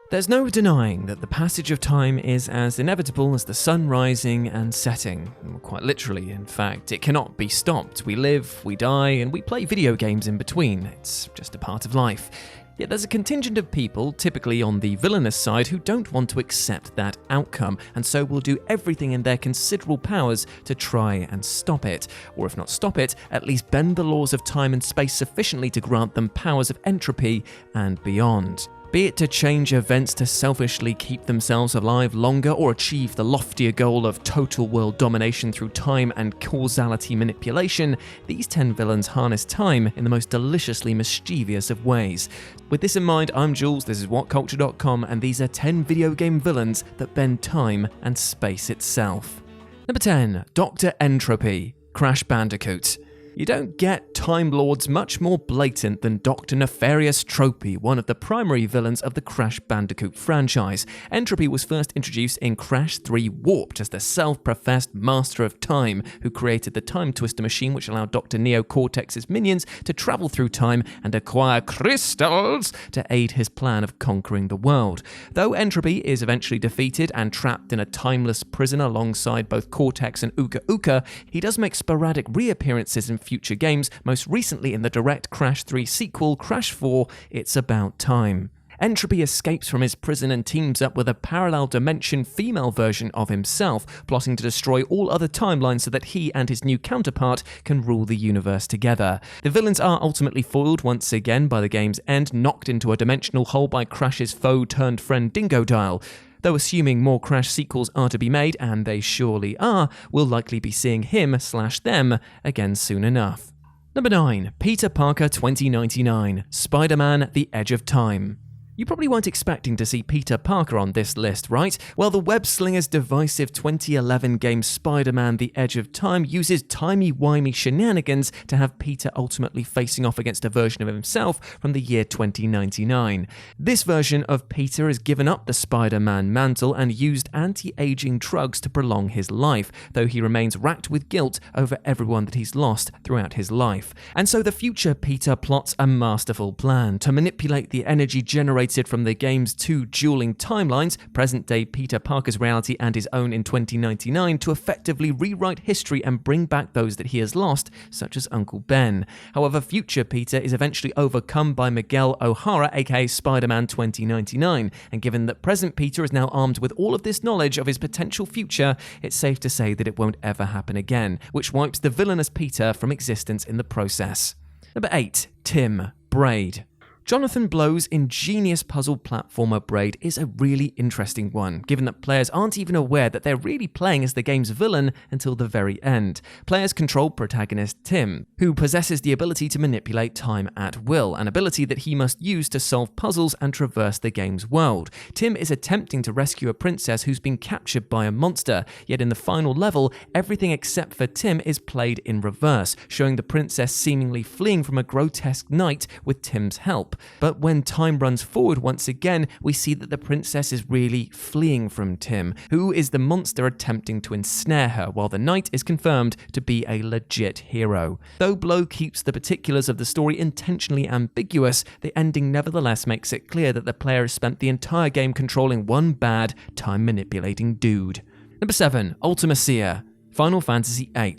There's no denying that the passage of time is as inevitable as the sun rising and setting. Quite literally, in fact. It cannot be stopped. We live, we die, and we play video games in between. It's just a part of life. Yet there's a contingent of people, typically on the villainous side, who don't want to accept that outcome, and so will do everything in their considerable powers to try and stop it. Or if not stop it, at least bend the laws of time and space sufficiently to grant them powers of entropy and beyond. Be it to change events to selfishly keep themselves alive longer or achieve the loftier goal of total world domination through time and causality manipulation, these 10 villains harness time in the most deliciously mischievous of ways. With this in mind, I'm Jules, this is WhatCulture.com, and these are 10 video game villains that bend time and space itself. Number 10. Dr. Entropy, Crash Bandicoot. You don't get Time Lords much more blatant than Dr. Nefarious Tropy, one of the primary villains of the Crash Bandicoot franchise. Entropy was first introduced in Crash 3 Warped as the self-professed master of time, who created the Time Twister machine which allowed Dr. Neo Cortex's minions to travel through time and acquire crystals to aid his plan of conquering the world. Though Entropy is eventually defeated and trapped in a timeless prison alongside both Cortex and Uka Uka, he does make sporadic reappearances in future games, most recently in the direct Crash 3 sequel, Crash 4, It's About Time. Entropy escapes from his prison and teams up with a parallel dimension female version of himself, plotting to destroy all other timelines so that he and his new counterpart can rule the universe together. The villains are ultimately foiled once again by the game's end, knocked into a dimensional hole by Crash's foe-turned-friend Dingodile. Though assuming more Crash sequels are to be made, and they surely are, we'll likely be seeing him/them again soon enough. Number 9. Peter Parker 2099, Spider-Man: The Edge of Time. You probably weren't expecting to see Peter Parker on this list, right? Well, the web-slinger's divisive 2011 game Spider-Man: The Edge of Time uses timey-wimey shenanigans to have Peter ultimately facing off against a version of himself from the year 2099. This version of Peter has given up the Spider-Man mantle and used anti-aging drugs to prolong his life, though he remains racked with guilt over everyone that he's lost throughout his life. And so the future Peter plots a masterful plan to manipulate the energy generated from the game's two dueling timelines, present-day Peter Parker's reality and his own in 2099, to effectively rewrite history and bring back those that he has lost, such as Uncle Ben. However, future Peter is eventually overcome by Miguel O'Hara, aka Spider-Man 2099, and given that present Peter is now armed with all of this knowledge of his potential future, it's safe to say that it won't ever happen again, which wipes the villainous Peter from existence in the process. Number 8. Tim, Braid. Jonathan Blow's ingenious puzzle platformer Braid is a really interesting one, given that players aren't even aware that they're really playing as the game's villain until the very end. Players control protagonist Tim, who possesses the ability to manipulate time at will, an ability that he must use to solve puzzles and traverse the game's world. Tim is attempting to rescue a princess who's been captured by a monster, yet in the final level, everything except for Tim is played in reverse, showing the princess seemingly fleeing from a grotesque knight with Tim's help. But when time runs forward once again, we see that the princess is really fleeing from Tim, who is the monster attempting to ensnare her, while the knight is confirmed to be a legit hero. Though Blow keeps the particulars of the story intentionally ambiguous, the ending nevertheless makes it clear that the player has spent the entire game controlling one bad, time-manipulating dude. Number 7. Ultimacia, Final Fantasy VIII.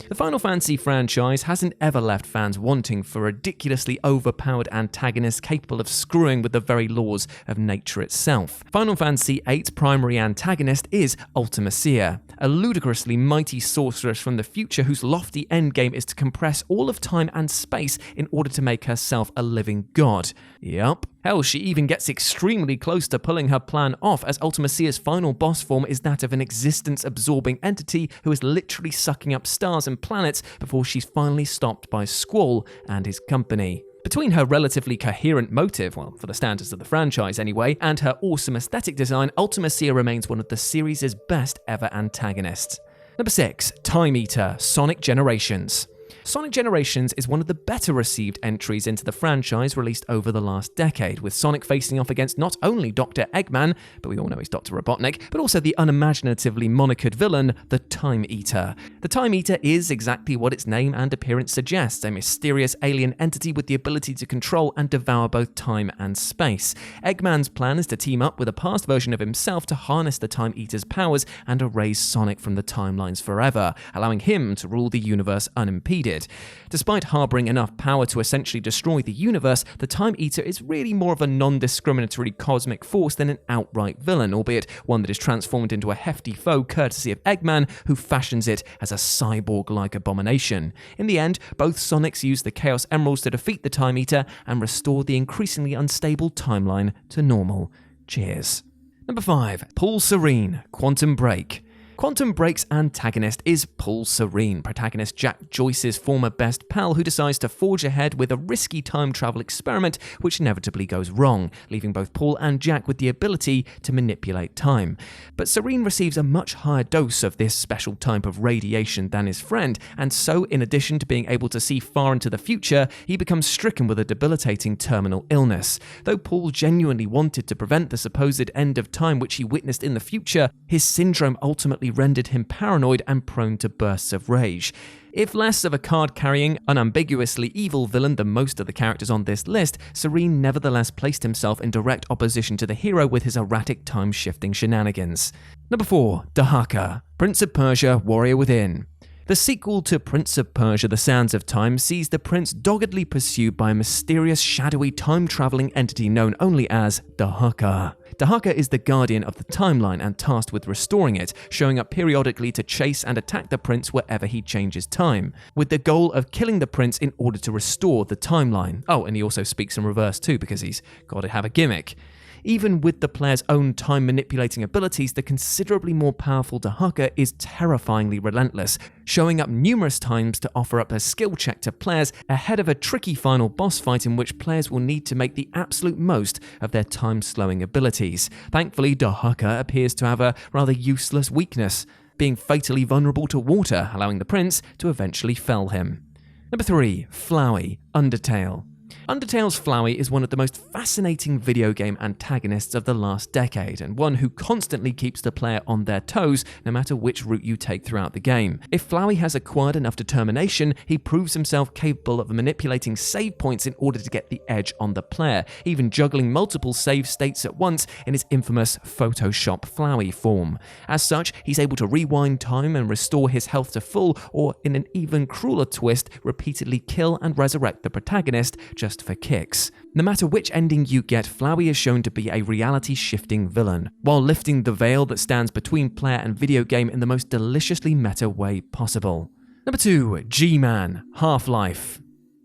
The Final Fantasy franchise hasn't ever left fans wanting for ridiculously overpowered antagonists capable of screwing with the very laws of nature itself. Final Fantasy VIII's primary antagonist is Ultimacia, a ludicrously mighty sorceress from the future whose lofty endgame is to compress all of time and space in order to make herself a living god. Yup. Hell, she even gets extremely close to pulling her plan off, as Ultimacia's final boss form is that of an existence-absorbing entity who is literally sucking up stars and planets before she's finally stopped by Squall and his company. Between her relatively coherent motive, well, for the standards of the franchise anyway, and her awesome aesthetic design, Ultimacia remains one of the series' best ever antagonists. Number 6. Time Eater, Sonic Generations. Sonic Generations is one of the better received entries into the franchise released over the last decade, with Sonic facing off against not only Dr. Eggman, but we all know he's Dr. Robotnik, but also the unimaginatively monikered villain, the Time Eater. The Time Eater is exactly what its name and appearance suggests, a mysterious alien entity with the ability to control and devour both time and space. Eggman's plan is to team up with a past version of himself to harness the Time Eater's powers and erase Sonic from the timelines forever, allowing him to rule the universe unimpeded. Despite harboring enough power to essentially destroy the universe, the Time Eater is really more of a non-discriminatory cosmic force than an outright villain, albeit one that is transformed into a hefty foe courtesy of Eggman, who fashions it as a cyborg-like abomination. In the end, both Sonics use the Chaos Emeralds to defeat the Time Eater and restore the increasingly unstable timeline to normal. Cheers. Number 5. Paul Serene, Quantum Break. Quantum Break's antagonist is Paul Serene, protagonist Jack Joyce's former best pal who decides to forge ahead with a risky time travel experiment which inevitably goes wrong, leaving both Paul and Jack with the ability to manipulate time. But Serene receives a much higher dose of this special type of radiation than his friend, and so in addition to being able to see far into the future, he becomes stricken with a debilitating terminal illness. Though Paul genuinely wanted to prevent the supposed end of time which he witnessed in the future, his syndrome ultimately rendered him paranoid and prone to bursts of rage. If less of a card-carrying, unambiguously evil villain than most of the characters on this list, Serene nevertheless placed himself in direct opposition to the hero with his erratic time-shifting shenanigans. Number 4. Dohaka, Prince of Persia, Warrior Within. The sequel to Prince of Persia: The Sands of Time sees the prince doggedly pursued by a mysterious, shadowy, time-traveling entity known only as Dohaka. Dohaka is the guardian of the timeline and tasked with restoring it, showing up periodically to chase and attack the prince wherever he changes time, with the goal of killing the prince in order to restore the timeline. Oh, and he also speaks in reverse too, because he's got to have a gimmick. Even with the player's own time-manipulating abilities, the considerably more powerful Dohaka is terrifyingly relentless, showing up numerous times to offer up a skill check to players ahead of a tricky final boss fight in which players will need to make the absolute most of their time-slowing abilities. Thankfully, Dohaka appears to have a rather useless weakness, being fatally vulnerable to water, allowing the prince to eventually fell him. Number 3. Flowey, Undertale. Undertale's Flowey is one of the most fascinating video game antagonists of the last decade, and one who constantly keeps the player on their toes no matter which route you take throughout the game. If Flowey has acquired enough determination, he proves himself capable of manipulating save points in order to get the edge on the player, even juggling multiple save states at once in his infamous Photoshop Flowey form. As such, he's able to rewind time and restore his health to full, or in an even crueler twist, repeatedly kill and resurrect the protagonist just for kicks. No matter which ending you get, Flowey is shown to be a reality-shifting villain, while lifting the veil that stands between player and video game in the most deliciously meta way possible. Number 2. GMan HalfLife.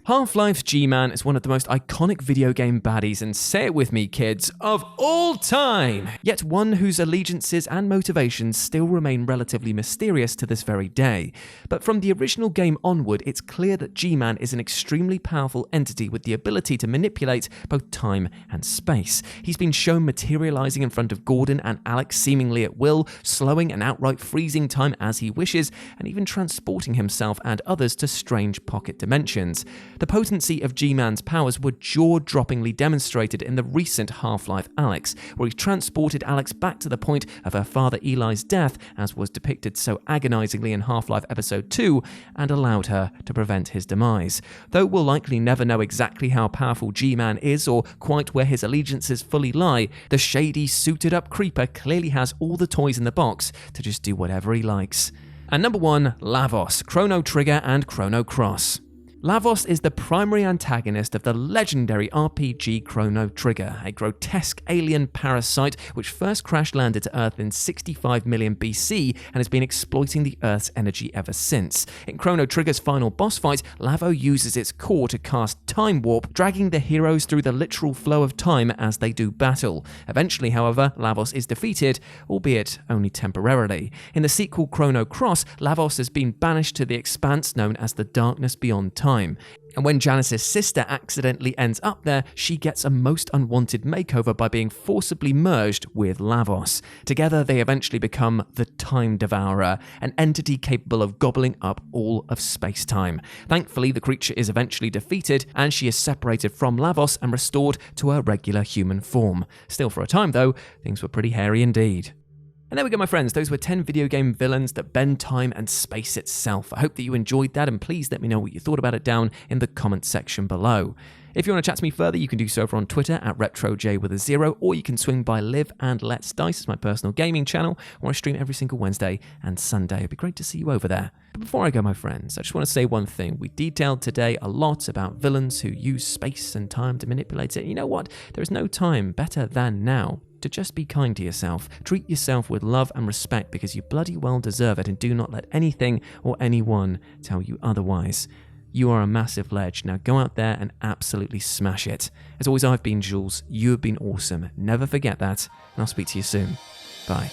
HalfLife's GMan is one of the most iconic video game baddies, and say it with me kids, of all time! Yet one whose allegiances and motivations still remain relatively mysterious to this very day. But from the original game onward, it's clear that GMan is an extremely powerful entity with the ability to manipulate both time and space. He's been shown materializing in front of Gordon and Alex seemingly at will, slowing and outright freezing time as he wishes, and even transporting himself and others to strange pocket dimensions. The potency of G-Man's powers were jaw-droppingly demonstrated in the recent Half-Life Alyx, where he transported Alex back to the point of her father Eli's death, as was depicted so agonizingly in Half-Life Episode 2, and allowed her to prevent his demise. Though we'll likely never know exactly how powerful G-Man is or quite where his allegiances fully lie, the shady, suited-up creeper clearly has all the toys in the box to just do whatever he likes. And number 1, Lavos, Chrono Trigger and Chrono Cross. Lavos is the primary antagonist of the legendary RPG Chrono Trigger, a grotesque alien parasite which first crash-landed to Earth in 65 million BC and has been exploiting the Earth's energy ever since. In Chrono Trigger's final boss fight, Lavo uses its core to cast Time Warp, dragging the heroes through the literal flow of time as they do battle. Eventually, however, Lavos is defeated, albeit only temporarily. In the sequel Chrono Cross, Lavos has been banished to the expanse known as the Darkness Beyond Time. And when Janice's sister accidentally ends up there, she gets a most unwanted makeover by being forcibly merged with Lavos. Together, they eventually become the Time Devourer, an entity capable of gobbling up all of space-time. Thankfully, the creature is eventually defeated, and she is separated from Lavos and restored to her regular human form. Still, for a time though, things were pretty hairy indeed. And there we go, my friends. Those were 10 video game villains that bend time and space itself. I hope that you enjoyed that, and please let me know what you thought about it down in the comment section below. If you want to chat to me further, you can do so over on Twitter at RetroJ, or you can swing by Live and Let's Dice, my personal gaming channel, where I stream every single Wednesday and Sunday. It'd be great to see you over there. But before I go, my friends, I just want to say one thing. We detailed today a lot about villains who use space and time to manipulate it. You know what? There is no time better than now to just be kind to yourself. Treat yourself with love and respect, because you bloody well deserve it, and do not let anything or anyone tell you otherwise. You are a massive ledge. Now go out there and absolutely smash it. As always, I've been Jules. You have been awesome. Never forget that, and I'll speak to you soon. Bye.